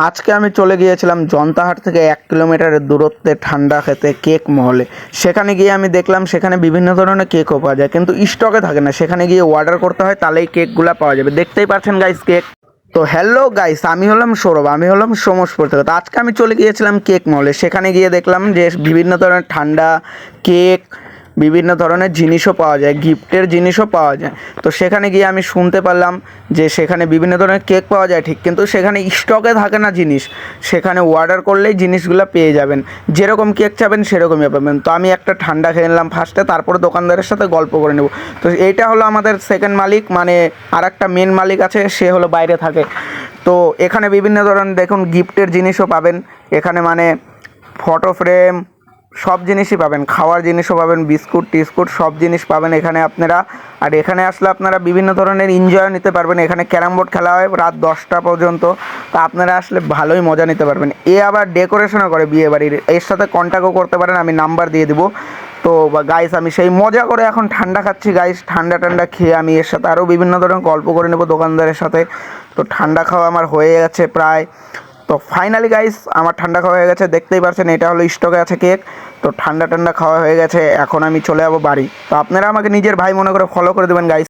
আজকে আমি চলে গিয়েছিলাম জনতাহাট থেকে 1 কিলোমিটারের দূরত্বে ঠান্ডা খেতে কেক মহলে। সেখানে গিয়ে আমি দেখলাম সেখানে বিভিন্ন ধরনের কেকও পাওয়া যায়, কিন্তু স্টকে থাকে না। সেখানে গিয়ে অর্ডার করতে হয়, তাহলেই কেকগুলো পাওয়া যাবে। দেখতেই পাচ্ছেন গাইস কেক। তো হ্যালো গাইস, আমি হলাম সৌরভ, আমি হলাম সোমসপুর থেকে। তো আজকে আমি চলে গিয়েছিলাম কেক মহলে। সেখানে গিয়ে দেখলাম যে বিভিন্ন ধরনের ঠান্ডা কেক, বিভিন্ন ধরনের জিনিসও পাওয়া যায়, গিফটের জিনিসও পাওয়া যায়। তো সেখানে গিয়ে আমি শুনতে পারলাম যে সেখানে বিভিন্ন ধরনের কেক পাওয়া যায় ঠিক, কিন্তু সেখানে স্টকে থাকে না জিনিস। সেখানে অর্ডার করলেই জিনিসগুলো পেয়ে যাবেন, যেরকম কেক চাবেন সেরকমই পাবেন। তো আমি একটা ঠান্ডা খেয়ে নিলাম ফার্স্টে, তারপরে দোকানদারের সাথে গল্প করে নেব। তো এইটা হলো আমাদের সেকেন্ড মালিক, মানে আর একটা মেন মালিক আছে, সে হলো বাইরে থাকে। তো এখানে বিভিন্ন ধরনের দেখুন গিফটের জিনিসও পাবেন এখানে, মানে ফটো ফ্রেম, সব জিনিসই পাবেন, খাওয়ার জিনিসও পাবেন, বিস্কুট টিস্কুট সব জিনিস পাবেন এখানে আপনারা। আর এখানে আসলে আপনারা বিভিন্ন ধরনের এনজয় নিতে পারবেন। এখানে ক্যারাম বোর্ড খেলা হয় রাত 10টা পর্যন্ত। তো আপনারা আসলে ভালোই মজা নিতে পারবেন। এ আবার ডেকোরেশনও করে বিয়ে বাড়ির, এর সাথে কন্ট্যাক্টও করতে পারেন, আমি নাম্বার দিয়ে দেবো। তো গাইস আমি সেই মজা করে এখন ঠান্ডা খাচ্ছি গাইস। ঠান্ডা খেয়ে আমি এর সাথে আরও বিভিন্ন ধরনের গল্প করে নেবো দোকানদারের সাথে। তো ঠান্ডা খাওয়া আমার হয়ে গেছে প্রায়। তো ফাইনালি গাইস আমার ঠান্ডা খাওয়া হয়ে গেছে, দেখতেই পাচ্ছেন এটা হলো স্টকে আছে কেক। তো ঠান্ডা খাওয়া হয়ে গেছে, এখন আমি চলে যাবো বাড়ি। তো আপনারা আমাকে নিজের ভাই মনে করে ফলো করে দেবেন গাইস।